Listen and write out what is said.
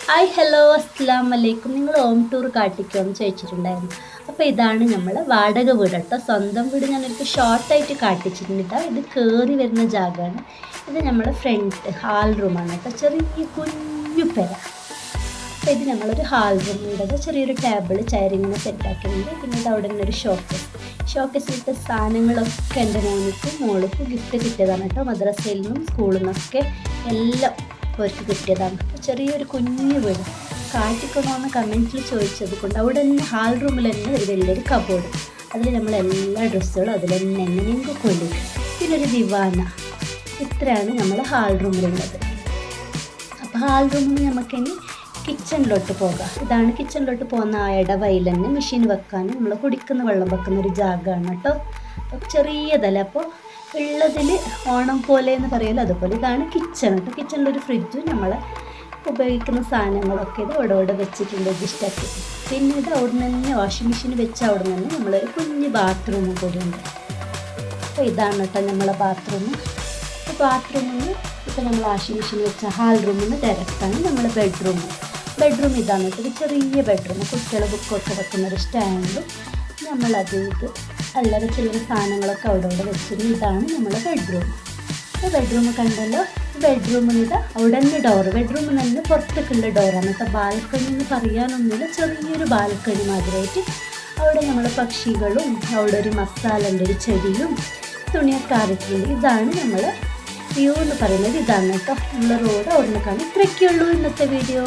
Hi hello അസ്സാം വലൈക്കും. നിങ്ങൾ ഹോം ടൂർ കാട്ടിക്കുമെന്ന് ചോദിച്ചിട്ടുണ്ടായിരുന്നു. അപ്പോൾ ഇതാണ് നമ്മൾ വാടക വീട് കേട്ടോ. സ്വന്തം വീട് ഞാനൊരു ഷോർട്ടായിട്ട് കാട്ടിച്ചിട്ടുണ്ട് കേട്ടോ. ഇത് കയറി വരുന്ന ജാഗമാണ്. ഇത് നമ്മളെ ഫ്രണ്ട് ഹാൾ റൂമാണ് കേട്ടോ. ചെറിയ കുഞ്ഞു പെര. അപ്പോൾ ഇത് നമ്മളൊരു ഹാൾ റൂമിൻ്റെ ചെറിയൊരു ടേബിൾ ചെയറിങ്ങനെ സെറ്റാക്കിയിട്ടുണ്ട്. പിന്നെ ഇത് അവിടെ നിന്നൊരു ഷോക്കേസിലത്തെ സാധനങ്ങളൊക്കെ എൻ്റെ മോനിക്കും മോൾക്കും ഗിഫ്റ്റ് കിട്ടിയതാണ് കേട്ടോ. മദ്രസയിൽ നിന്നും സ്കൂളിൽ നിന്നൊക്കെ എല്ലാം അവർക്ക് കിട്ടിയതാണ്. ചെറിയൊരു കുഞ്ഞു വീട് കാട്ടിക്കണമെന്ന് കമൻറ്റിൽ ചോദിച്ചത് കൊണ്ട് അവിടെ തന്നെ ഹാൾ റൂമിൽ തന്നെ ഒരു വലിയൊരു കബോർഡ്, അതിൽ നമ്മൾ എല്ലാ ഡ്രസ്സുകളും അതിൽ തന്നെ എങ്ങനെയെങ്കിലും കൊള്ളിക്കും. പിന്നെ ഒരു ദിവാന. ഇത്രയാണ് നമ്മൾ ഹാൾ റൂമിലുള്ളത്. അപ്പോൾ ഹാൾ റൂമിൽ നമുക്കിനി കിച്ചണിലോട്ട് പോകാം. ഇതാണ് കിച്ചണിലോട്ട് പോകുന്ന ആ ഇടവയിൽ തന്നെ മെഷീൻ വെക്കാനും നമ്മൾ കുടിക്കുന്ന വെള്ളം വെക്കുന്ന ഒരു ജാഗമാണ് കേട്ടോ. അപ്പോൾ ചെറിയതല്ല, അപ്പോൾ ഉള്ളതിൽ ഓണം പോലെ എന്ന് പറയുമല്ലോ അതുപോലെ. ഇതാണ് കിച്ചൺ കേട്ടോ. കിച്ചണിലൊരു ഫ്രിഡ്ജും നമ്മൾ ഉപയോഗിക്കുന്ന സാധനങ്ങളൊക്കെ ഇത് അവിടെ വെച്ചിട്ടുണ്ട് ഇഷ്ടമാക്കി. പിന്നെ ഇത് അവിടെ നിന്ന് തന്നെ വാഷിംഗ് മെഷീൻ വെച്ച് അവിടെ നിന്ന് നമ്മളൊരു കുഞ്ഞ് ബാത്റൂമും കൂടി ഉണ്ട്. അപ്പോൾ ഇതാണ് കേട്ടോ നമ്മളെ ബാത്റൂമിൽ നിന്ന് ഇപ്പോൾ നമ്മൾ വാഷിംഗ് മെഷീൻ വെച്ച ഹാൾ റൂമിൽ നിന്ന് ഡയറക്റ്റാണ് നമ്മൾ ബെഡ്റൂം ഇതാണ് കേട്ടോ. ഒരു ചെറിയ ബെഡ്റൂം, കുട്ടികളെ ബുക്കൊക്കെ വെക്കുന്നൊരു സ്റ്റാൻഡും നമ്മളത് ഇത് അല്ലാതെ ചെറിയ സാധനങ്ങളൊക്കെ അവിടെ വെച്ചിരുന്നു. ഇതാണ് നമ്മളെ ബെഡ്റൂം കണ്ടല്ലോ. ബെഡ്റൂമിൽ ഇത് അവിടെ നിന്ന് ബെഡ്റൂമിൽ തന്നെ പുറത്തേക്കുള്ള ഡോറാണ് കേട്ടോ. ബാൽക്കണി എന്ന് പറയാനൊന്നുമില്ല, ചെറിയൊരു ബാൽക്കണി മാതിരിയായിട്ട് അവിടെ നമ്മൾ പക്ഷികളും അവിടെ ഒരു മസാലൻ്റെ ഒരു ചെടിയും തുണിയൊക്കെ ആറിയിട്ടുണ്ട്. ഇതാണ് നമ്മൾ വ്യൂ എന്ന് പറയുന്നത്. ഇതാണ് കേട്ടോ നമ്മളെ റോഡ് അവിടെ നിന്ന് കാണും. ഇത്രയൊക്കെയുള്ളൂ ഇന്നത്തെ വീഡിയോ.